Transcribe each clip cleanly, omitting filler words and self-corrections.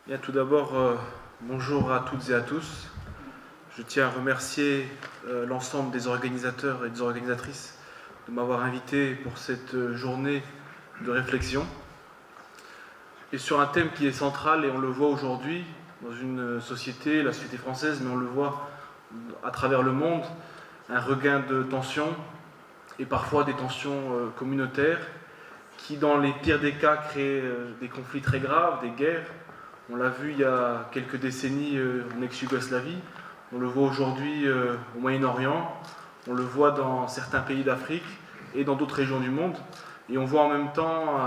Bien, tout d'abord, bonjour à toutes et à tous. Je tiens à remercier l'ensemble des organisateurs et des organisatrices de m'avoir invité pour cette journée de réflexion. Et sur un thème qui est central, et on le voit aujourd'hui dans une société, la société française, mais on le voit à travers le monde, un regain de tensions, et parfois des tensions communautaires, qui dans les pires des cas créent des conflits très graves, des guerres. On l'a vu il y a quelques décennies en ex-Yougoslavie, on le voit aujourd'hui au Moyen-Orient, on le voit dans certains pays d'Afrique et dans d'autres régions du monde. Et on voit en même temps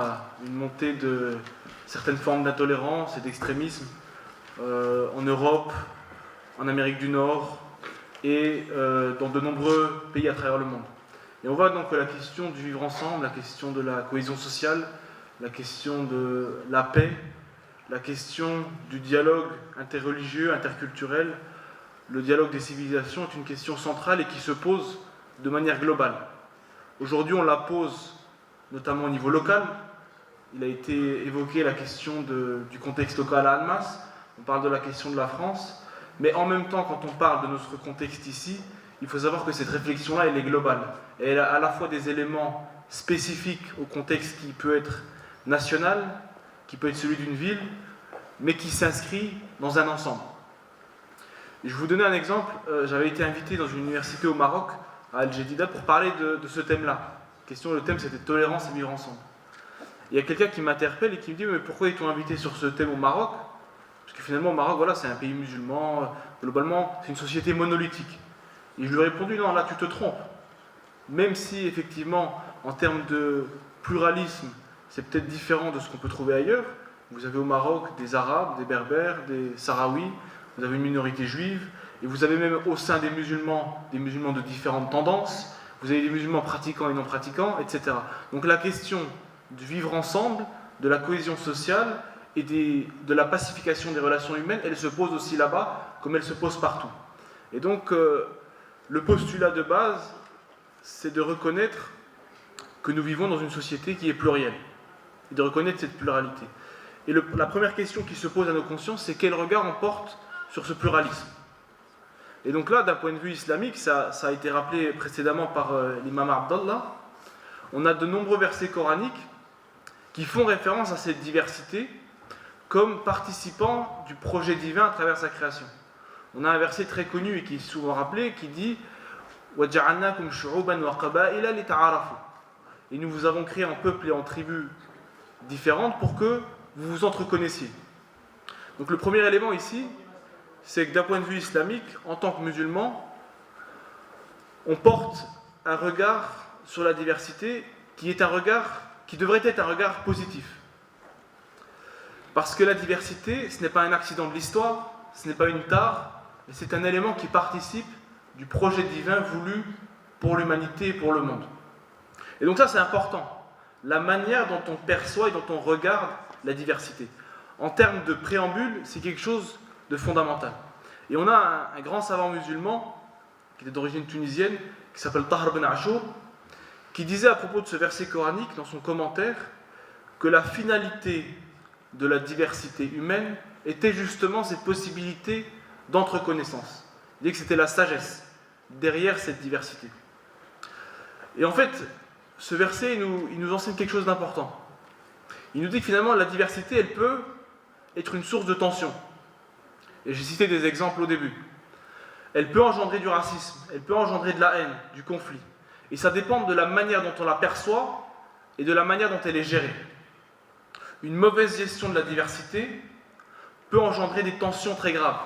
une montée de certaines formes d'intolérance et d'extrémisme en Europe, en Amérique du Nord et dans de nombreux pays à travers le monde. Et on voit donc que la question du vivre ensemble, la question de la cohésion sociale, la question de la paix, la question du dialogue interreligieux, interculturel, le dialogue des civilisations est une question centrale et qui se pose de manière globale. Aujourd'hui, on la pose notamment au niveau local. Il a été évoqué la question du contexte local à Annemasse, on parle de la question de la France, mais en même temps, quand on parle de notre contexte ici, il faut savoir que cette réflexion-là, elle est globale. Et elle a à la fois des éléments spécifiques au contexte qui peut être national, qui peut être celui d'une ville, mais qui s'inscrit dans un ensemble. Et je vais vous donner un exemple. J'avais été invité dans une université au Maroc, à Al Jadida, pour parler de ce thème-là. Le thème, c'était tolérance et vivre ensemble. Il y a quelqu'un qui m'interpelle et qui me dit « Mais pourquoi ils t'ont invité sur ce thème au Maroc ?» Parce que finalement, au Maroc, voilà, c'est un pays musulman, globalement, c'est une société monolithique. Et je lui ai répondu « Non, là, tu te trompes. Même si, effectivement, en termes de pluralisme, c'est peut-être différent de ce qu'on peut trouver ailleurs. Vous avez au Maroc des Arabes, des Berbères, des Sahraouis, vous avez une minorité juive, et vous avez même au sein des musulmans de différentes tendances, vous avez des musulmans pratiquants et non pratiquants, etc. Donc la question du vivre ensemble, de la cohésion sociale et de la pacification des relations humaines, elle se pose aussi là-bas, comme elle se pose partout. Et donc, le postulat de base, c'est de reconnaître que nous vivons dans une société qui est plurielle, et de reconnaître cette pluralité. Et la première question qui se pose à nos consciences, c'est quel regard on porte sur ce pluralisme. Et donc là, d'un point de vue islamique, ça a été rappelé précédemment par l'imam Abdallah, on a de nombreux versets coraniques qui font référence à cette diversité comme participant du projet divin à travers sa création. On a un verset très connu et qui est souvent rappelé qui dit « وَجَعَلْنَاكُمْ شُعُوبًا وَقَبَائِلَ لِتَعَارَفُوا » Et nous vous avons créé en peuples et en tribus différentes pour que vous vous entreconnaissiez. Donc le premier élément ici, c'est que d'un point de vue islamique, en tant que musulman, on porte un regard sur la diversité qui devrait être un regard positif. Parce que la diversité, ce n'est pas un accident de l'histoire, ce n'est pas une tare, mais c'est un élément qui participe du projet divin voulu pour l'humanité et pour le monde. Et donc ça, c'est important. La manière dont on perçoit et dont on regarde la diversité. En termes de préambule, c'est quelque chose de fondamental. Et on a un grand savant musulman, qui est d'origine tunisienne, qui s'appelle Tahr Ben Achour, qui disait à propos de ce verset coranique, dans son commentaire, que la finalité de la diversité humaine était justement cette possibilité d'entreconnaissance. Il dit que c'était la sagesse derrière cette diversité. Et en fait, ce verset, il nous enseigne quelque chose d'important. Il nous dit que finalement, la diversité, elle peut être une source de tension. Et j'ai cité des exemples au début. Elle peut engendrer du racisme, elle peut engendrer de la haine, du conflit. Et ça dépend de la manière dont on la perçoit et de la manière dont elle est gérée. Une mauvaise gestion de la diversité peut engendrer des tensions très graves.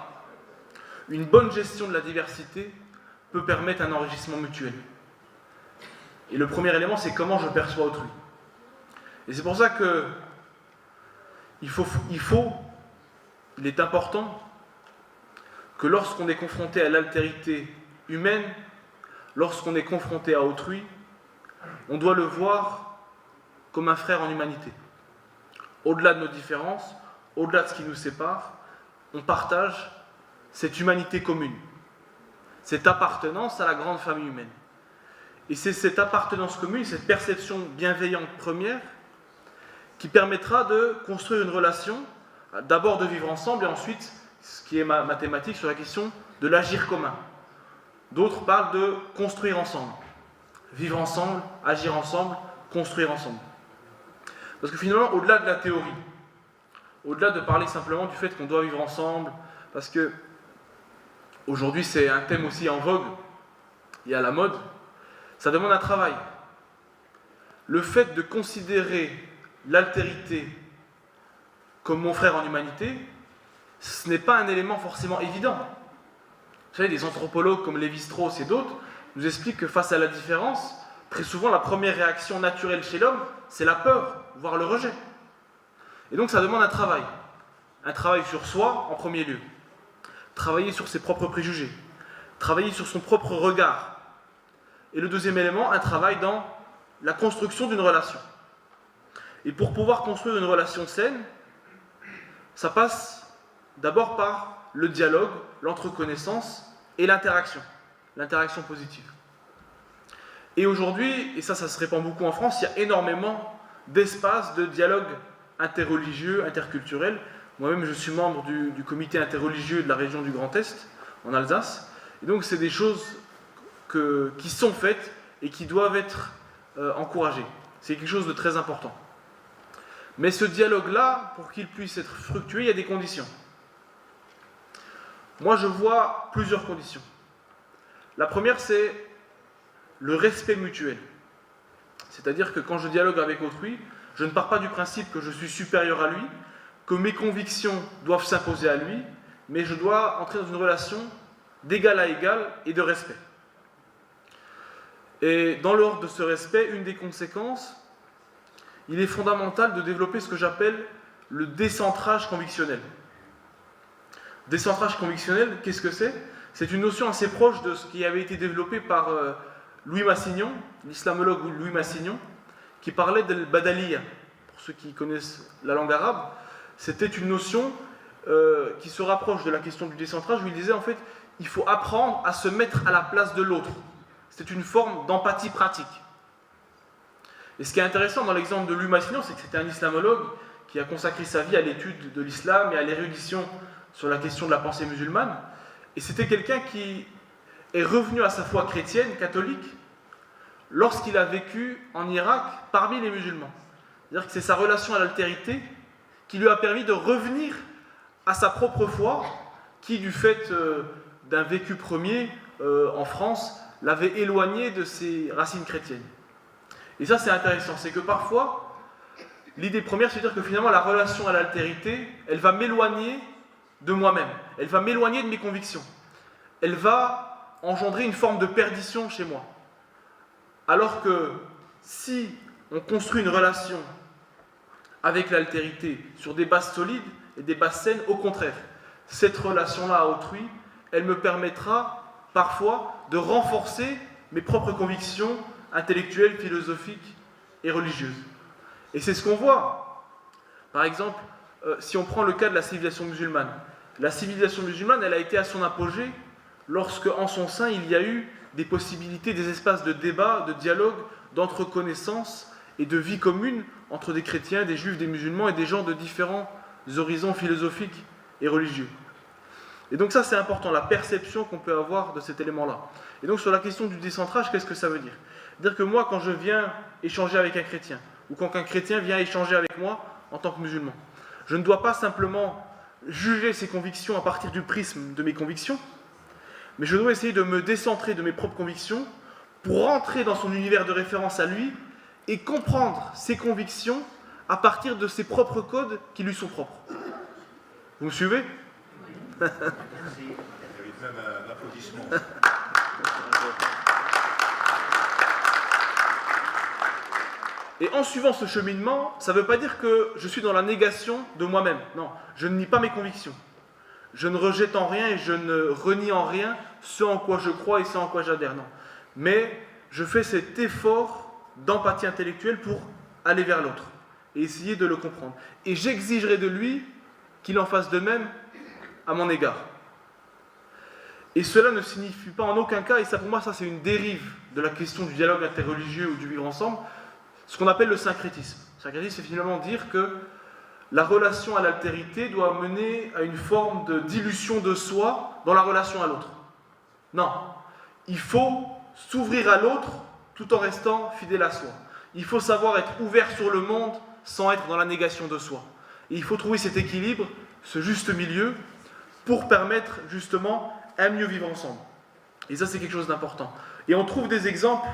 Une bonne gestion de la diversité peut permettre un enrichissement mutuel. Et le premier élément, c'est comment je perçois autrui. Et c'est pour ça que il est important que lorsqu'on est confronté à l'altérité humaine, lorsqu'on est confronté à autrui, on doit le voir comme un frère en humanité. Au-delà de nos différences, au-delà de ce qui nous sépare, on partage cette humanité commune, cette appartenance à la grande famille humaine. Et c'est cette appartenance commune, cette perception bienveillante première, qui permettra de construire une relation d'abord de vivre ensemble et ensuite, ce qui est ma thématique, sur la question de l'agir commun. D'autres parlent de construire ensemble. Vivre ensemble, agir ensemble, construire ensemble. Parce que finalement, au-delà de la théorie, au-delà de parler simplement du fait qu'on doit vivre ensemble, parce que aujourd'hui c'est un thème aussi en vogue et à la mode, ça demande un travail. Le fait de considérer l'altérité comme mon frère en humanité, ce n'est pas un élément forcément évident. Vous savez, des anthropologues comme Lévi-Strauss et d'autres nous expliquent que face à la différence, très souvent la première réaction naturelle chez l'homme, c'est la peur, voire le rejet. Et donc ça demande un travail sur soi en premier lieu, travailler sur ses propres préjugés, travailler sur son propre regard. Et le deuxième élément, un travail dans la construction d'une relation. Et pour pouvoir construire une relation saine, ça passe d'abord par le dialogue, l'entreconnaissance et l'interaction positive. Et aujourd'hui, et ça se répand beaucoup en France, il y a énormément d'espaces de dialogue interreligieux, interculturel. Moi-même, je suis membre du comité interreligieux de la région du Grand Est, en Alsace. Et donc, c'est des choses qui sont faites et qui doivent être encouragées. C'est quelque chose de très important. Mais ce dialogue-là, pour qu'il puisse être fructueux, il y a des conditions. Moi, je vois plusieurs conditions. La première, c'est le respect mutuel. C'est-à-dire que quand je dialogue avec autrui, je ne pars pas du principe que je suis supérieur à lui, que mes convictions doivent s'imposer à lui, mais je dois entrer dans une relation d'égal à égal et de respect. Et dans l'ordre de ce respect, une des conséquences, il est fondamental de développer ce que j'appelle le décentrage convictionnel. Décentrage convictionnel, qu'est-ce que c'est ? C'est une notion assez proche de ce qui avait été développé par Louis Massignon, l'islamologue Louis Massignon, qui parlait de l'badaliya. Pour ceux qui connaissent la langue arabe, c'était une notion qui se rapproche de la question du décentrage, où il disait en fait, il faut apprendre à se mettre à la place de l'autre. C'était une forme d'empathie pratique. Et ce qui est intéressant dans l'exemple de Louis Massignon, c'est que c'était un islamologue qui a consacré sa vie à l'étude de l'islam et à l'érudition sur la question de la pensée musulmane. Et c'était quelqu'un qui est revenu à sa foi chrétienne, catholique, lorsqu'il a vécu en Irak parmi les musulmans. C'est-à-dire que c'est sa relation à l'altérité qui lui a permis de revenir à sa propre foi, qui, du fait d'un vécu premier en France, l'avait éloigné de ses racines chrétiennes. Et ça, c'est intéressant, c'est que parfois, l'idée première, c'est de dire que finalement, la relation à l'altérité, elle va m'éloigner de moi-même, elle va m'éloigner de mes convictions, elle va engendrer une forme de perdition chez moi. Alors que si on construit une relation avec l'altérité sur des bases solides et des bases saines, au contraire, cette relation-là à autrui, elle me permettra parfois de renforcer mes propres convictions intellectuelles, philosophiques et religieuses. Et c'est ce qu'on voit. Par exemple, si on prend le cas de la civilisation musulmane, elle a été à son apogée lorsque, en son sein, il y a eu des possibilités, des espaces de débat, de dialogue, d'entreconnaissance et de vie commune entre des chrétiens, des juifs, des musulmans et des gens de différents horizons philosophiques et religieux. Et donc ça, c'est important, la perception qu'on peut avoir de cet élément-là. Et donc sur la question du décentrage, qu'est-ce que ça veut dire ? Dire que moi, quand je viens échanger avec un chrétien, ou quand un chrétien vient échanger avec moi en tant que musulman, je ne dois pas simplement juger ses convictions à partir du prisme de mes convictions, mais je dois essayer de me décentrer de mes propres convictions pour rentrer dans son univers de référence à lui et comprendre ses convictions à partir de ses propres codes qui lui sont propres. Vous me suivez ? Merci. Il y avait même un applaudissement. Et en suivant ce cheminement, ça ne veut pas dire que je suis dans la négation de moi-même. Non, je ne nie pas mes convictions. Je ne rejette en rien et je ne renie en rien ce en quoi je crois et ce en quoi j'adhère. Non. Mais je fais cet effort d'empathie intellectuelle pour aller vers l'autre et essayer de le comprendre. Et j'exigerai de lui qu'il en fasse de même à mon égard. Et cela ne signifie pas en aucun cas, et ça pour moi, ça c'est une dérive de la question du dialogue interreligieux ou du vivre ensemble, ce qu'on appelle le syncrétisme. Le syncrétisme, c'est finalement dire que la relation à l'altérité doit mener à une forme de dilution de soi dans la relation à l'autre. Non, il faut s'ouvrir à l'autre tout en restant fidèle à soi. Il faut savoir être ouvert sur le monde sans être dans la négation de soi. Et il faut trouver cet équilibre, ce juste milieu, pour permettre justement un mieux vivre ensemble. Et ça, c'est quelque chose d'important. Et on trouve des exemples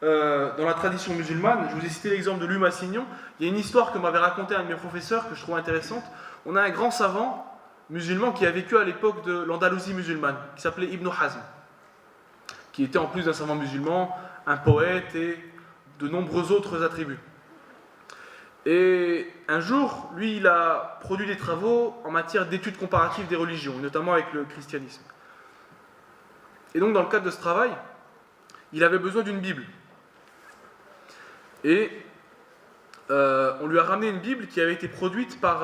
dans la tradition musulmane. Je vous ai cité l'exemple de Louis Massignon. Il y a une histoire que m'avait racontée un de mes professeurs que je trouve intéressante. On a un grand savant musulman qui a vécu à l'époque de l'Andalousie musulmane, qui s'appelait Ibn Hazm, qui était en plus d'un savant musulman, un poète et de nombreux autres attributs. Et un jour, lui, il a produit des travaux en matière d'études comparatives des religions, notamment avec le christianisme. Et donc, dans le cadre de ce travail, il avait besoin d'une Bible. Et on lui a ramené une Bible qui avait été produite par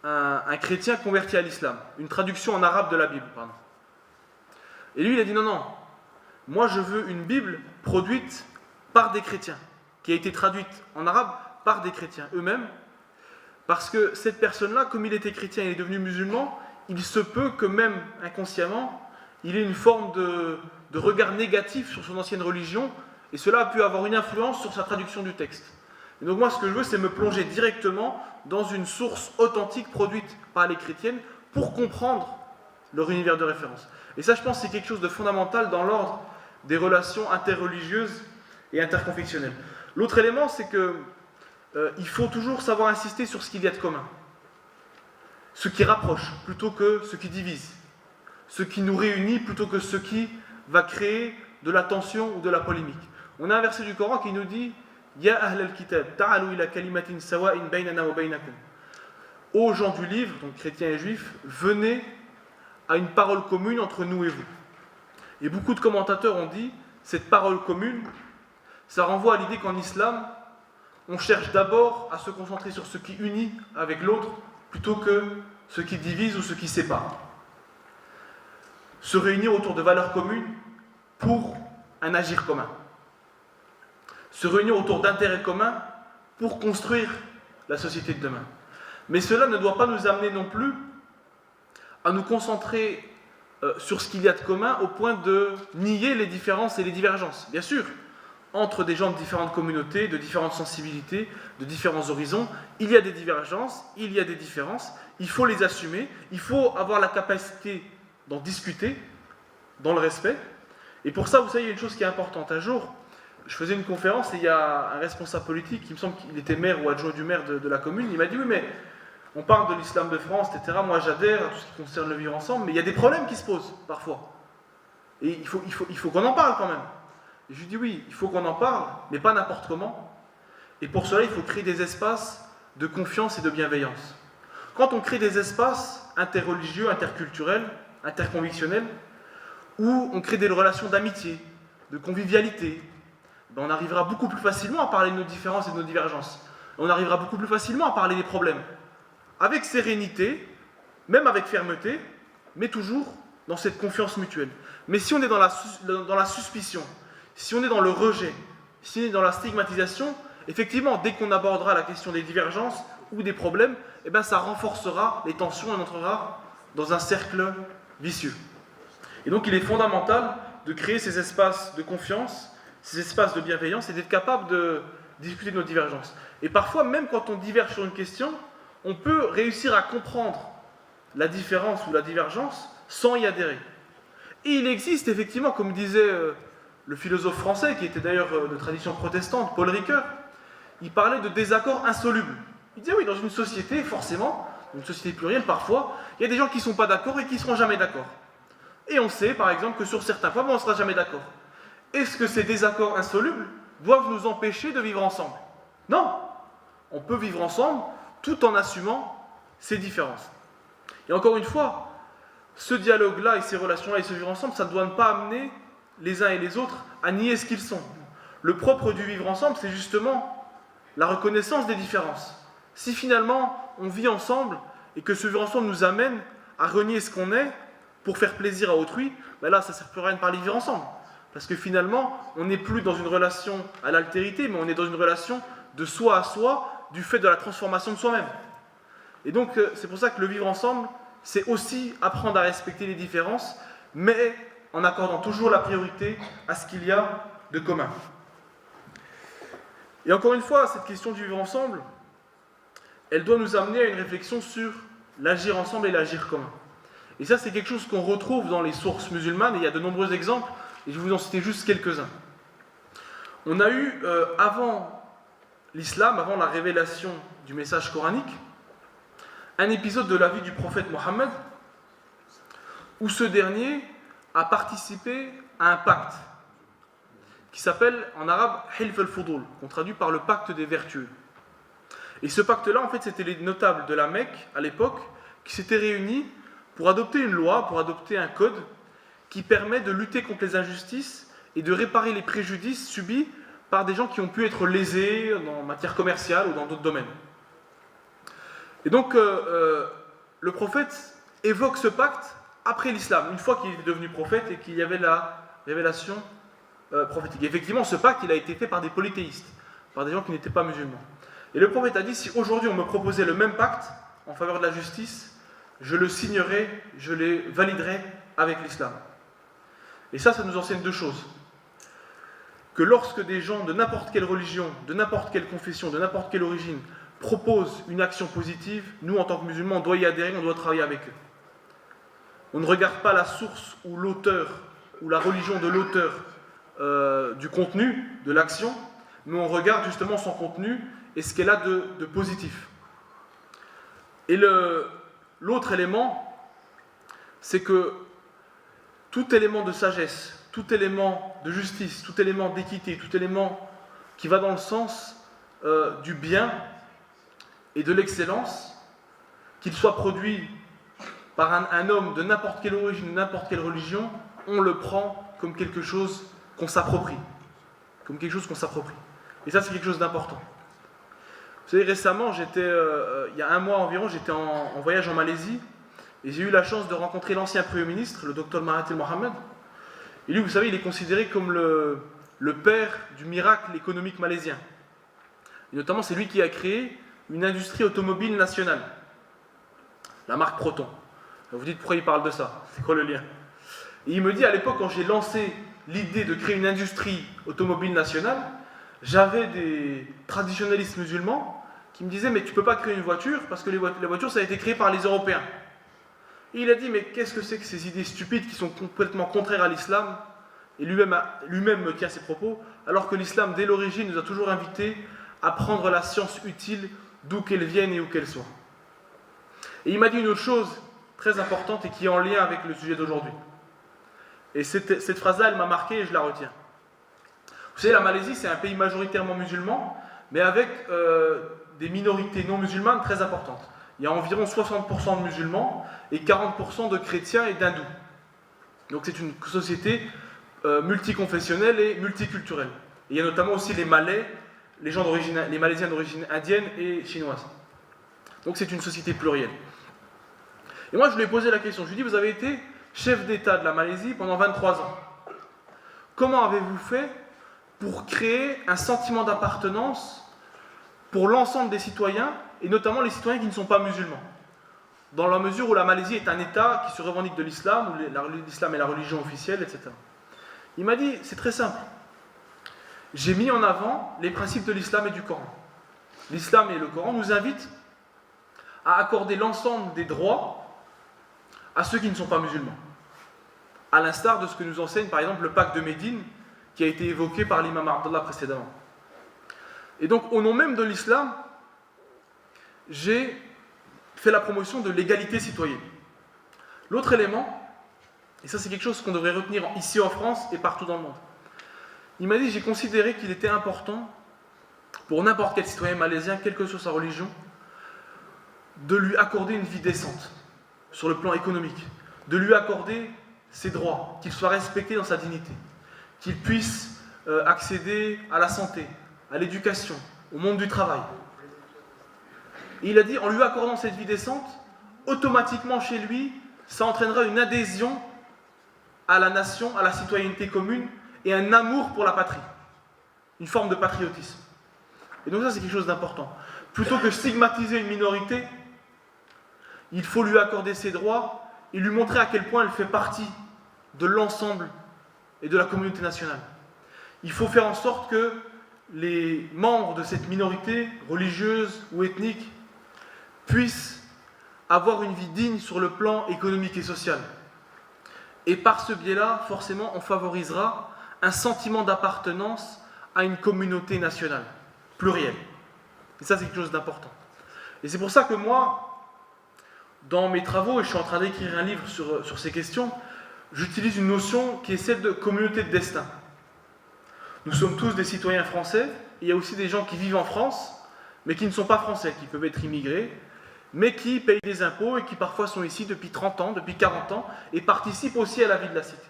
un chrétien converti à l'islam, une traduction en arabe de la Bible, pardon. Et lui, il a dit non, moi je veux une Bible produite par des chrétiens, qui a été traduite en arabe par des chrétiens eux-mêmes, parce que cette personne-là, comme il était chrétien et est devenu musulman, il se peut que même inconsciemment, il ait une forme de regard négatif sur son ancienne religion, et cela a pu avoir une influence sur sa traduction du texte. Et donc moi, ce que je veux, c'est me plonger directement dans une source authentique produite par les chrétiennes pour comprendre leur univers de référence. Et ça, je pense, c'est quelque chose de fondamental dans l'ordre des relations interreligieuses et interconfessionnelles. L'autre élément, c'est que il faut toujours savoir insister sur ce qu'il y a de commun. Ce qui rapproche plutôt que ce qui divise. Ce qui nous réunit plutôt que ce qui va créer de la tension ou de la polémique. On a un verset du Coran qui nous dit « Ya ahl al-kitab, ta'alu ila kalimatin sawa'in baynana wa baynakum » Ô gens du livre, donc chrétiens et juifs, venez à une parole commune entre nous et vous. Et beaucoup de commentateurs ont dit cette parole commune, ça renvoie à l'idée qu'en islam, on cherche d'abord à se concentrer sur ce qui unit avec l'autre plutôt que ce qui divise ou ce qui sépare. Se réunir autour de valeurs communes pour un agir commun. Se réunir autour d'intérêts communs pour construire la société de demain. Mais cela ne doit pas nous amener non plus à nous concentrer sur ce qu'il y a de commun au point de nier les différences et les divergences. Bien sûr, entre des gens de différentes communautés, de différentes sensibilités, de différents horizons, il y a des divergences, il y a des différences, il faut les assumer, il faut avoir la capacité d'en discuter dans le respect. Et pour ça, vous savez, il y a une chose qui est importante. Un jour, je faisais une conférence et il y a un responsable politique, il me semble qu'il était maire ou adjoint du maire de la commune, il m'a dit « Oui, mais on parle de l'islam de France, etc. Moi, j'adhère à tout ce qui concerne le vivre ensemble, mais il y a des problèmes qui se posent parfois. Et il faut qu'on en parle quand même. » Et je lui dis « Oui, il faut qu'on en parle, mais pas n'importe comment. Et pour cela, il faut créer des espaces de confiance et de bienveillance. Quand on crée des espaces interreligieux, interculturels, interconvictionnels, où on crée des relations d'amitié, de convivialité, on arrivera beaucoup plus facilement à parler de nos différences et de nos divergences. On arrivera beaucoup plus facilement à parler des problèmes. Avec sérénité, même avec fermeté, mais toujours dans cette confiance mutuelle. Mais si on est dans la suspicion, si on est dans le rejet, si on est dans la stigmatisation, effectivement, dès qu'on abordera la question des divergences ou des problèmes, eh ben, ça renforcera les tensions et on entrera dans un cercle vicieux. Et donc il est fondamental de créer ces espaces de confiance, ces espaces de bienveillance et d'être capable de discuter de nos divergences. Et parfois, même quand on diverge sur une question, on peut réussir à comprendre la différence ou la divergence sans y adhérer. Et il existe effectivement, comme disait le philosophe français, qui était d'ailleurs de tradition protestante, Paul Ricoeur, il parlait de désaccords insolubles. Il disait oui, dans une société, forcément, une société plurielle parfois, il y a des gens qui ne sont pas d'accord et qui ne seront jamais d'accord. Et on sait par exemple que sur certains points, on ne sera jamais d'accord. Est-ce que ces désaccords insolubles doivent nous empêcher de vivre ensemble? Non, on peut vivre ensemble tout en assumant ces différences. Et encore une fois, ce dialogue-là et ces relations-là et ce vivre ensemble, ça ne doit pas amener les uns et les autres à nier ce qu'ils sont. Le propre du vivre ensemble, c'est justement la reconnaissance des différences. Si finalement on vit ensemble et que ce vivre ensemble nous amène à renier ce qu'on est pour faire plaisir à autrui, ben là ça ne sert plus à rien de parler de vivre ensemble. Parce que finalement, on n'est plus dans une relation à l'altérité, mais on est dans une relation de soi à soi, du fait de la transformation de soi-même. Et donc, c'est pour ça que le vivre ensemble, c'est aussi apprendre à respecter les différences, mais en accordant toujours la priorité à ce qu'il y a de commun. Et encore une fois, cette question du vivre ensemble, elle doit nous amener à une réflexion sur l'agir ensemble et l'agir commun. Et ça, c'est quelque chose qu'on retrouve dans les sources musulmanes, et il y a de nombreux exemples, et je vais vous en citer juste quelques-uns. On a eu, avant l'islam, avant la révélation du message coranique, un épisode de la vie du prophète Mohammed, où ce dernier a participé à un pacte, qui s'appelle en arabe Hilf al-Fudul, qu'on traduit par le pacte des vertueux. Et ce pacte-là, en fait, c'était les notables de la Mecque, à l'époque, qui s'étaient réunis pour adopter une loi, pour adopter un code qui permet de lutter contre les injustices et de réparer les préjudices subis par des gens qui ont pu être lésés en matière commerciale ou dans d'autres domaines. Et donc, le prophète évoque ce pacte après l'islam, une fois qu'il est devenu prophète et qu'il y avait la révélation prophétique. Et effectivement, ce pacte, il a été fait par des polythéistes, par des gens qui n'étaient pas musulmans. Et le prophète a dit, si aujourd'hui on me proposait le même pacte en faveur de la justice, je le signerai, je les validerai avec l'islam. Et ça nous enseigne deux choses. Que lorsque des gens de n'importe quelle religion, de n'importe quelle confession, de n'importe quelle origine, proposent une action positive, nous en tant que musulmans, on doit y adhérer, on doit travailler avec eux. On ne regarde pas la source ou l'auteur, ou la religion de l'auteur du contenu, de l'action, mais on regarde justement son contenu et ce qu'elle a de positif. Et l'autre élément, c'est que tout élément de sagesse, tout élément de justice, tout élément d'équité, tout élément qui va dans le sens du bien et de l'excellence, qu'il soit produit par un homme de n'importe quelle origine, de n'importe quelle religion, on le prend comme quelque chose qu'on s'approprie. Comme quelque chose qu'on s'approprie. Et ça, c'est quelque chose d'important. Vous savez, récemment, il y a un mois environ, j'étais en voyage en Malaisie, et j'ai eu la chance de rencontrer l'ancien Premier ministre, le Dr Mahathir Mohamad. Et lui, vous savez, il est considéré comme le père du miracle économique malaisien. Et notamment, c'est lui qui a créé une industrie automobile nationale, la marque Proton. Vous dites, pourquoi il parle de ça? C'est quoi le lien? Et il me dit, à l'époque, quand j'ai lancé l'idée de créer une industrie automobile nationale, j'avais des traditionnalistes musulmans qui me disaient, mais tu ne peux pas créer une voiture parce que les voitures, ça a été créé par les Européens. Et il a dit, mais qu'est-ce que c'est que ces idées stupides qui sont complètement contraires à l'islam? Et lui-même me tient ses propos, alors que l'islam, dès l'origine, nous a toujours invités à prendre la science utile d'où qu'elle vienne et où qu'elle soit. Et il m'a dit une autre chose très importante et qui est en lien avec le sujet d'aujourd'hui. Et cette phrase-là, elle m'a marqué et je la retiens. Vous savez, la Malaisie, c'est un pays majoritairement musulman, mais avec des minorités non musulmanes très importantes. Il y a environ 60% de musulmans et 40% de chrétiens et d'hindous. Donc c'est une société multiconfessionnelle et multiculturelle. Et il y a notamment aussi les Malais, les Malaisiens d'origine indienne et chinoise. Donc c'est une société plurielle. Et moi je lui ai posé la question, je lui ai dit, vous avez été chef d'État de la Malaisie pendant 23 ans. Comment avez-vous fait pour créer un sentiment d'appartenance pour l'ensemble des citoyens, et notamment les citoyens qui ne sont pas musulmans, dans la mesure où la Malaisie est un État qui se revendique de l'islam, où l'islam est la religion officielle, etc. Il m'a dit, c'est très simple. J'ai mis en avant les principes de l'islam et du Coran. L'islam et le Coran nous invitent à accorder l'ensemble des droits à ceux qui ne sont pas musulmans. À l'instar de ce que nous enseigne par exemple le pacte de Médine, qui a été évoqué par l'imam Abdallah précédemment. Et donc, au nom même de l'islam, j'ai fait la promotion de l'égalité citoyenne. L'autre élément, et ça c'est quelque chose qu'on devrait retenir ici en France et partout dans le monde, il m'a dit, j'ai considéré qu'il était important pour n'importe quel citoyen malaisien, quelle que soit sa religion, de lui accorder une vie décente sur le plan économique, de lui accorder ses droits, qu'il soit respecté dans sa dignité, qu'il puisse accéder à la santé, à l'éducation, au monde du travail. Et il a dit, en lui accordant cette vie décente, automatiquement chez lui, ça entraînera une adhésion à la nation, à la citoyenneté commune, et un amour pour la patrie, une forme de patriotisme. Et donc ça, c'est quelque chose d'important. Plutôt que stigmatiser une minorité, il faut lui accorder ses droits et lui montrer à quel point elle fait partie de l'ensemble et de la communauté nationale. Il faut faire en sorte que les membres de cette minorité, religieuse ou ethnique, puissent avoir une vie digne sur le plan économique et social. Et par ce biais-là, forcément, on favorisera un sentiment d'appartenance à une communauté nationale, plurielle. Et ça, c'est quelque chose d'important. Et c'est pour ça que moi, dans mes travaux, et je suis en train d'écrire un livre sur ces questions, j'utilise une notion qui est celle de communauté de destin. Nous sommes tous des citoyens français, et il y a aussi des gens qui vivent en France, mais qui ne sont pas français, qui peuvent être immigrés, mais qui payent des impôts et qui parfois sont ici depuis 30 ans, depuis 40 ans, et participent aussi à la vie de la cité.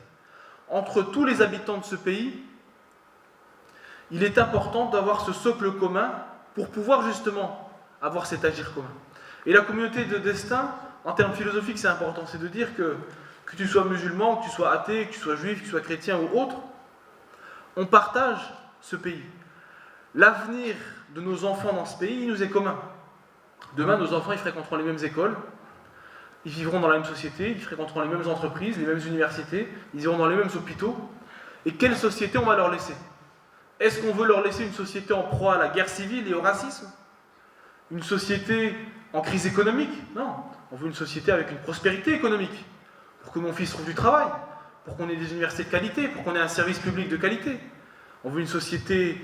Entre tous les habitants de ce pays, il est important d'avoir ce socle commun pour pouvoir justement avoir cet agir commun. Et la communauté de destin, en termes philosophiques, c'est important, c'est de dire que tu sois musulman, que tu sois athée, que tu sois juif, que tu sois chrétien ou autre, on partage ce pays. L'avenir de nos enfants dans ce pays, il nous est commun. Demain, nos enfants, ils fréquenteront les mêmes écoles, ils vivront dans la même société, ils fréquenteront les mêmes entreprises, les mêmes universités, ils iront dans les mêmes hôpitaux. Et quelle société on va leur laisser? Est-ce qu'on veut leur laisser une société en proie à la guerre civile et au racisme? Une société en crise économique? Non, on veut une société avec une prospérité économique, pour que mon fils trouve du travail, pour qu'on ait des universités de qualité, pour qu'on ait un service public de qualité. On veut une société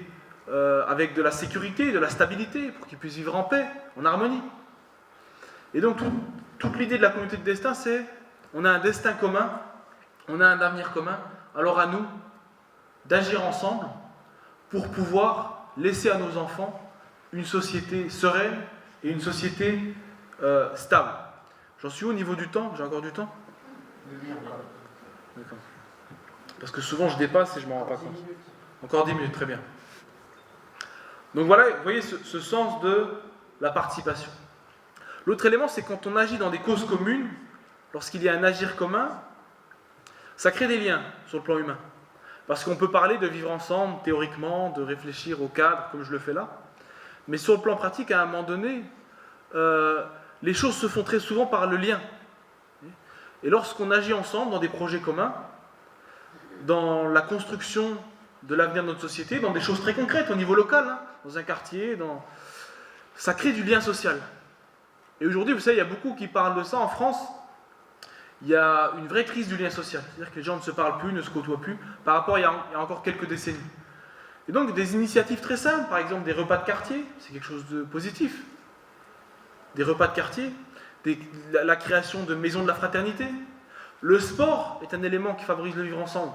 avec de la sécurité, de la stabilité, pour qu'ils puissent vivre en paix, en harmonie. Et donc, toute l'idée de la communauté de destin, c'est on a un destin commun, on a un avenir commun, alors à nous d'agir ensemble pour pouvoir laisser à nos enfants une société sereine et une société stable. J'en suis où au niveau du temps? J'ai encore du temps? D'accord. Parce que souvent je dépasse et je ne m'en rends pas compte. Encore 10 minutes, très bien. Donc voilà, vous voyez ce sens de la participation. L'autre élément, c'est quand on agit dans des causes communes, lorsqu'il y a un agir commun, ça crée des liens sur le plan humain. Parce qu'on peut parler de vivre ensemble, théoriquement, de réfléchir au cadre, comme je le fais là. Mais sur le plan pratique, à un moment donné, les choses se font très souvent par le lien. Et lorsqu'on agit ensemble dans des projets communs, dans la construction de l'avenir de notre société, dans des choses très concrètes au niveau local, dans un quartier, ça crée du lien social. Et aujourd'hui, vous savez, il y a beaucoup qui parlent de ça en France. Il y a une vraie crise du lien social. C'est-à-dire que les gens ne se parlent plus, ne se côtoient plus, par rapport à il y a encore quelques décennies. Et donc, des initiatives très simples, par exemple des repas de quartier, c'est quelque chose de positif. Des repas de quartier, la création de maisons de la fraternité. Le sport est un élément qui favorise le vivre ensemble.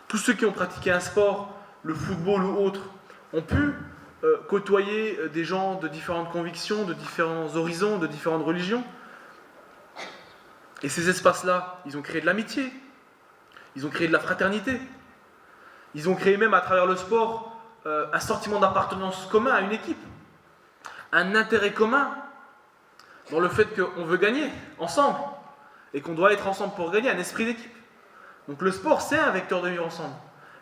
Tous ceux qui ont pratiqué un sport, le football ou autre, ont pu côtoyer des gens de différentes convictions, de différents horizons, de différentes religions. Et ces espaces-là, ils ont créé de l'amitié, ils ont créé de la fraternité, ils ont créé même à travers le sport un sentiment d'appartenance commun à une équipe, un intérêt commun dans le fait qu'on veut gagner ensemble et qu'on doit être ensemble pour gagner, un esprit d'équipe. Donc le sport, c'est un vecteur de vivre ensemble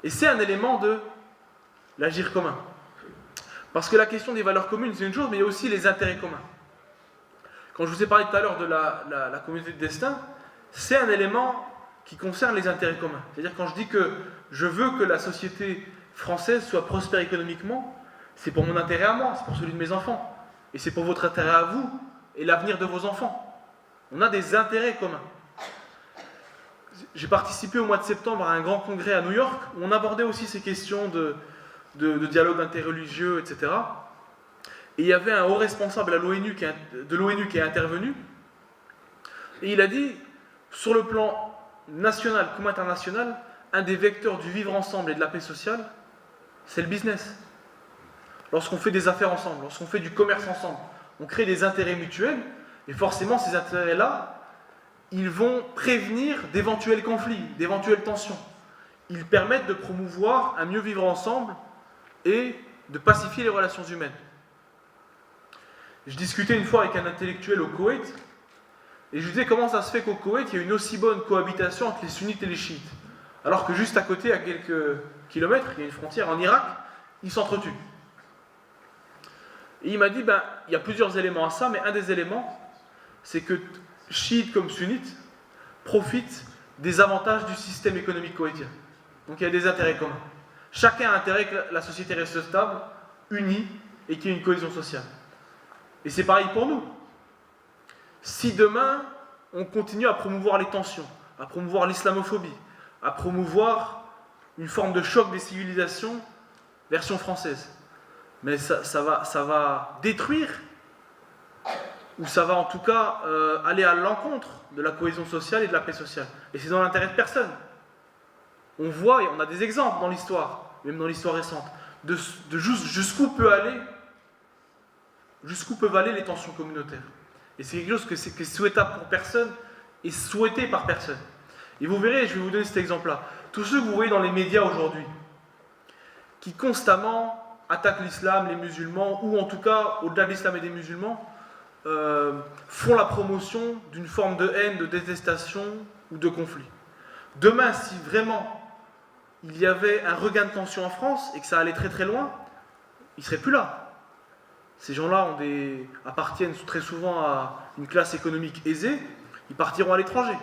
et c'est un élément de l'agir commun. Parce que la question des valeurs communes, c'est une chose, mais il y a aussi les intérêts communs. Quand je vous ai parlé tout à l'heure de la communauté de destin, c'est un élément qui concerne les intérêts communs. C'est-à-dire quand je dis que je veux que la société française soit prospère économiquement, c'est pour mon intérêt à moi, c'est pour celui de mes enfants. Et c'est pour votre intérêt à vous et l'avenir de vos enfants. On a des intérêts communs. J'ai participé au mois de septembre à un grand congrès à New York où on abordait aussi ces questions de dialogue interreligieux, etc. Et il y avait un haut responsable de l'ONU qui est intervenu, et il a dit, sur le plan national comme international, un des vecteurs du vivre ensemble et de la paix sociale, c'est le business. Lorsqu'on fait des affaires ensemble, lorsqu'on fait du commerce ensemble, on crée des intérêts mutuels, et forcément ces intérêts-là, ils vont prévenir d'éventuels conflits, d'éventuelles tensions. Ils permettent de promouvoir un mieux vivre ensemble et de pacifier les relations humaines. Je discutais une fois avec un intellectuel au Koweït, et je lui disais comment ça se fait qu'au Koweït, il y a une aussi bonne cohabitation entre les sunnites et les chiites, alors que juste à côté, à quelques kilomètres, il y a une frontière en Irak, ils s'entretuent. Et il m'a dit, il y a plusieurs éléments à ça, mais un des éléments, c'est que chiites comme sunnites profitent des avantages du système économique koweïtien. Donc il y a des intérêts communs. Chacun a intérêt que la société reste stable, unie et qu'il y ait une cohésion sociale. Et c'est pareil pour nous. Si demain, on continue à promouvoir les tensions, à promouvoir l'islamophobie, à promouvoir une forme de choc des civilisations, version française, mais ça va détruire, ou ça va en tout cas aller à l'encontre de la cohésion sociale et de la paix sociale. Et c'est dans l'intérêt de personne. On voit, et on a des exemples dans l'histoire, même dans l'histoire récente, de jusqu'où peuvent aller les tensions communautaires. Et c'est quelque chose qui est souhaitable pour personne et souhaité par personne. Et vous verrez, je vais vous donner cet exemple-là. Tous ceux que vous voyez dans les médias aujourd'hui, qui constamment attaquent l'islam, les musulmans, ou en tout cas, au-delà de l'islam et des musulmans, font la promotion d'une forme de haine, de détestation ou de conflit. Demain, si vraiment il y avait un regain de tension en France et que ça allait très très loin, ils ne seraient plus là. Ces gens-là appartiennent très souvent à une classe économique aisée, ils partiront à l'étranger.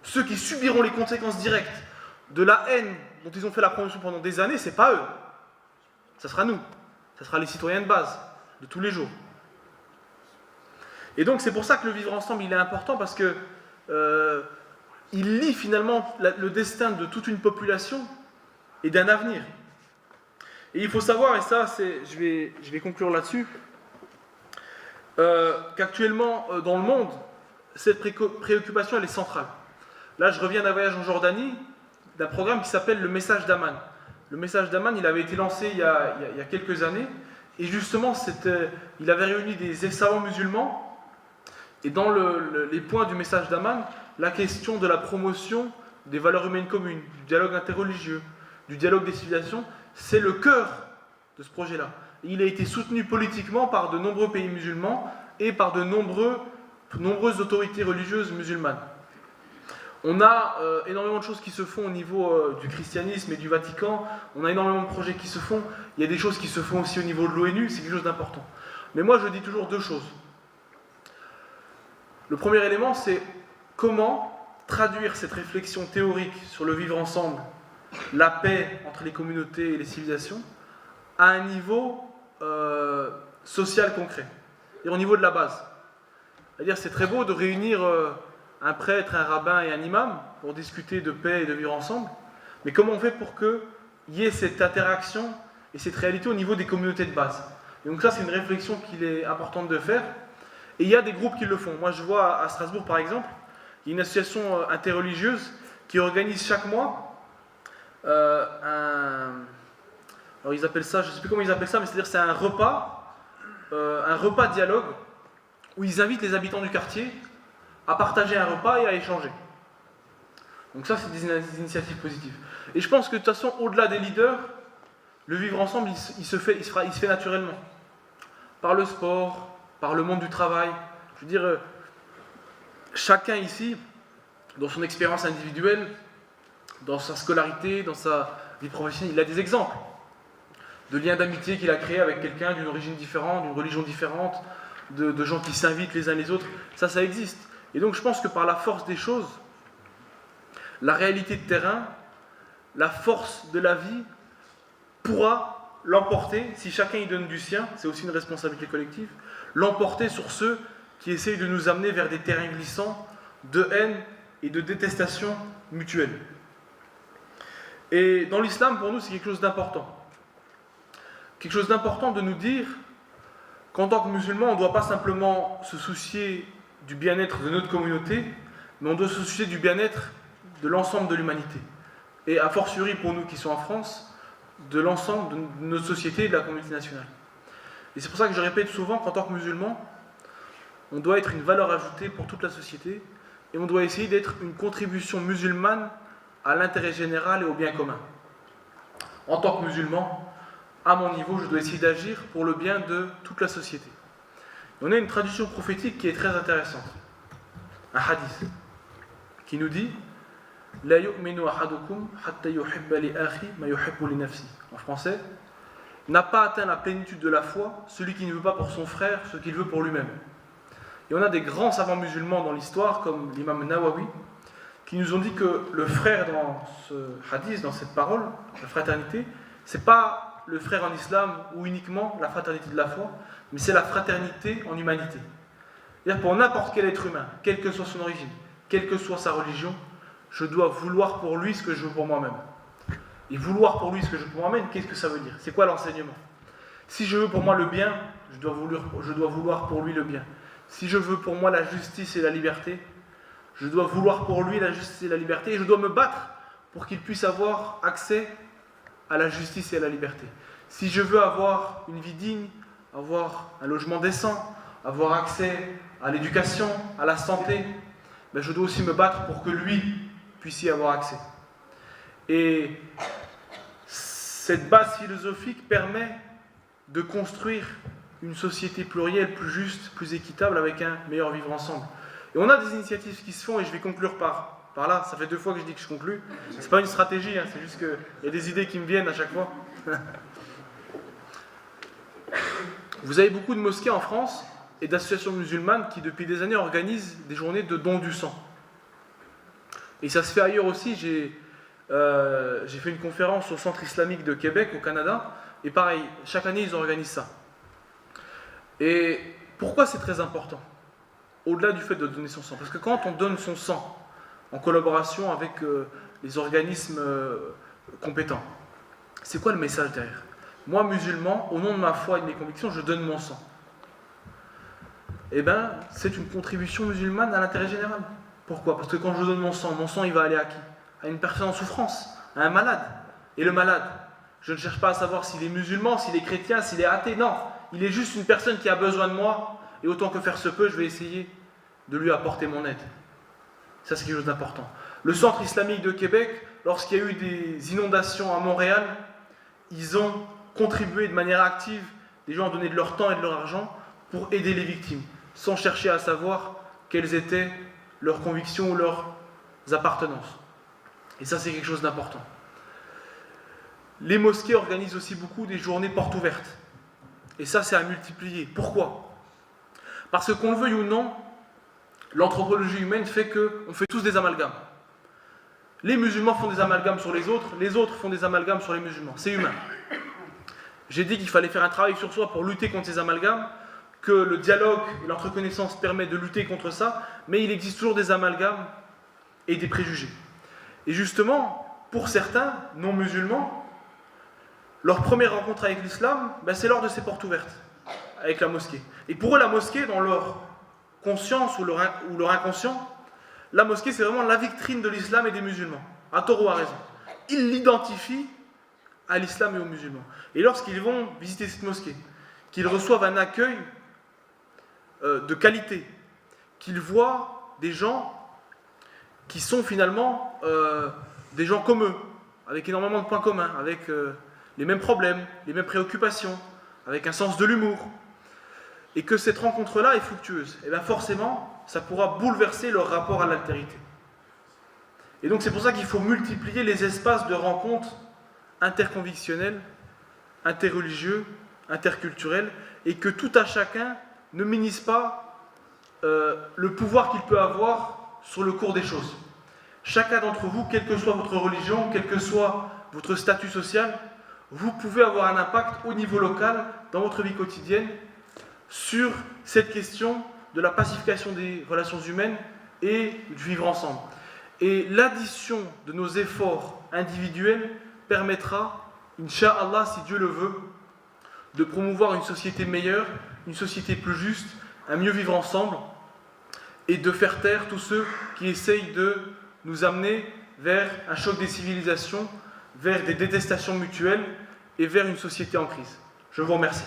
Ceux qui subiront les conséquences directes de la haine dont ils ont fait la promotion pendant des années, c'est pas eux. Ça sera nous. Ça sera les citoyens de base, de tous les jours. Et donc c'est pour ça que le vivre ensemble, il est important, parce que il lie finalement le destin de toute une population et d'un avenir. Et il faut savoir, et ça, je vais conclure là-dessus, qu'actuellement, dans le monde, cette préoccupation, elle est centrale. Là, je reviens d'un voyage en Jordanie, d'un programme qui s'appelle le Message d'Aman. Le Message d'Aman, il avait été lancé il y a quelques années, et justement, il avait réuni des savants musulmans, et dans les points du Message d'Aman, la question de la promotion des valeurs humaines communes, du dialogue interreligieux, du dialogue des civilisations, c'est le cœur de ce projet-là. Il a été soutenu politiquement par de nombreux pays musulmans et par de nombreuses autorités religieuses musulmanes. On a énormément de choses qui se font au niveau du christianisme et du Vatican, on a énormément de projets qui se font, il y a des choses qui se font aussi au niveau de l'ONU, c'est quelque chose d'important. Mais moi je dis toujours deux choses. Le premier élément, c'est comment traduire cette réflexion théorique sur le vivre ensemble, la paix entre les communautés et les civilisations, à un niveau social concret, et au niveau de la base. C'est-à-dire, c'est très beau de réunir un prêtre, un rabbin et un imam pour discuter de paix et de vivre ensemble, mais comment on fait pour qu'il y ait cette interaction et cette réalité au niveau des communautés de base? Et donc ça, c'est une réflexion qu'il est importante de faire, et il y a des groupes qui le font. Moi, je vois à Strasbourg, par exemple, il y a une association interreligieuse qui organise chaque mois alors ils appellent ça, je ne sais plus comment ils appellent ça, mais c'est-à-dire c'est un repas dialogue, où ils invitent les habitants du quartier à partager un repas et à échanger. Donc ça, c'est des initiatives positives. Et je pense que de toute façon, au-delà des leaders, le vivre ensemble, il se fait naturellement. Par le sport, par le monde du travail. Je veux dire, chacun ici, dans son expérience individuelle, dans sa scolarité, dans sa vie professionnelle, il a des exemples de liens d'amitié qu'il a créés avec quelqu'un d'une origine différente, d'une religion différente, de gens qui s'invitent les uns les autres. Ça existe. Et donc je pense que par la force des choses, la réalité de terrain, la force de la vie pourra l'emporter, si chacun y donne du sien, c'est aussi une responsabilité collective, l'emporter sur ceux qui essayent de nous amener vers des terrains glissants de haine et de détestation mutuelle. Et dans l'islam, pour nous, c'est quelque chose d'important. Quelque chose d'important de nous dire qu'en tant que musulmans, on ne doit pas simplement se soucier du bien-être de notre communauté, mais on doit se soucier du bien-être de l'ensemble de l'humanité. Et a fortiori pour nous qui sommes en France, de l'ensemble de notre société et de la communauté nationale. Et c'est pour ça que je répète souvent qu'en tant que musulmans, on doit être une valeur ajoutée pour toute la société, et on doit essayer d'être une contribution musulmane à l'intérêt général et au bien commun. En tant que musulman, à mon niveau, je dois essayer d'agir pour le bien de toute la société. Et on a une tradition prophétique qui est très intéressante. Un hadith qui nous dit La yu'minu ahadukum hatta yuhibba li akhi ma yuhibbu li nafsi. En français, n'a pas atteint la plénitude de la foi celui qui ne veut pas pour son frère ce qu'il veut pour lui-même. Et on a des grands savants musulmans dans l'histoire, comme l'imam Nawawi, qui nous ont dit que le frère dans ce hadith, dans cette parole, la fraternité, c'est pas le frère en islam ou uniquement la fraternité de la foi, mais c'est la fraternité en humanité. C'est-à-dire pour n'importe quel être humain, quelle que soit son origine, quelle que soit sa religion, je dois vouloir pour lui ce que je veux pour moi-même. Et vouloir pour lui ce que je veux pour moi-même, qu'est-ce que ça veut dire? C'est quoi l'enseignement? Si je veux pour moi le bien, je dois vouloir pour lui le bien. Si je veux pour moi la justice et la liberté, je dois vouloir pour lui la justice et la liberté, et je dois me battre pour qu'il puisse avoir accès à la justice et à la liberté. Si je veux avoir une vie digne, avoir un logement décent, avoir accès à l'éducation, à la santé, ben je dois aussi me battre pour que lui puisse y avoir accès. Et cette base philosophique permet de construire une société plurielle, plus juste, plus équitable, avec un meilleur vivre ensemble. Et on a des initiatives qui se font, et je vais conclure par là. Ça fait 2 fois que je dis que je conclue. C'est pas une stratégie, hein, c'est juste qu'il y a des idées qui me viennent à chaque fois. Vous avez beaucoup de mosquées en France et d'associations musulmanes qui, depuis des années, organisent des journées de don du sang. Et ça se fait ailleurs aussi. J'ai fait une conférence au Centre islamique de Québec, au Canada, et pareil, chaque année, ils organisent ça. Et pourquoi c'est très important? Au-delà du fait de donner son sang. Parce que quand on donne son sang en collaboration avec les organismes compétents, c'est quoi le message derrière? Moi, musulman, au nom de ma foi et de mes convictions, je donne mon sang. Eh bien, c'est une contribution musulmane à l'intérêt général. Pourquoi? Parce que quand je donne mon sang, il va aller à qui? À une personne en souffrance, à un malade. Et le malade, je ne cherche pas à savoir s'il est musulman, s'il est chrétien, s'il est athée, non. Il est juste une personne qui a besoin de moi, et autant que faire se peut, je vais essayer de lui apporter mon aide. Ça, c'est quelque chose d'important. Le Centre islamique de Québec, lorsqu'il y a eu des inondations à Montréal, ils ont contribué de manière active, des gens ont donné de leur temps et de leur argent pour aider les victimes, sans chercher à savoir quelles étaient leurs convictions ou leurs appartenances. Et ça, c'est quelque chose d'important. Les mosquées organisent aussi beaucoup des journées portes ouvertes. Et ça, c'est à multiplier. Pourquoi? Parce qu'on le veuille ou non, l'anthropologie humaine fait qu'on fait tous des amalgames. Les musulmans font des amalgames sur les autres font des amalgames sur les musulmans. C'est humain. J'ai dit qu'il fallait faire un travail sur soi pour lutter contre ces amalgames, que le dialogue et l'entreconnaissance permettent de lutter contre ça, mais il existe toujours des amalgames et des préjugés. Et justement, pour certains non-musulmans, leur première rencontre avec l'islam, c'est lors de ces portes ouvertes, avec la mosquée. Et pour eux, la mosquée, dans leur conscience ou leur inconscient, la mosquée, c'est vraiment la vitrine de l'islam et des musulmans. À tort ou à raison. Ils l'identifient à l'islam et aux musulmans. Et lorsqu'ils vont visiter cette mosquée, qu'ils reçoivent un accueil de qualité, qu'ils voient des gens qui sont finalement des gens comme eux, avec énormément de points communs, avec les mêmes problèmes, les mêmes préoccupations, avec un sens de l'humour, et que cette rencontre-là est fructueuse, et bien forcément, ça pourra bouleverser leur rapport à l'altérité. Et donc c'est pour ça qu'il faut multiplier les espaces de rencontres interconvictionnels, interreligieux, interculturels, et que tout à chacun ne minimise pas le pouvoir qu'il peut avoir sur le cours des choses. Chacun d'entre vous, quelle que soit votre religion, quel que soit votre statut social, vous pouvez avoir un impact au niveau local, dans votre vie quotidienne, sur cette question de la pacification des relations humaines et du vivre ensemble. Et l'addition de nos efforts individuels permettra, Inch'Allah, si Dieu le veut, de promouvoir une société meilleure, une société plus juste, un mieux vivre ensemble, et de faire taire tous ceux qui essayent de nous amener vers un choc des civilisations, vers des détestations mutuelles et vers une société en crise. Je vous remercie.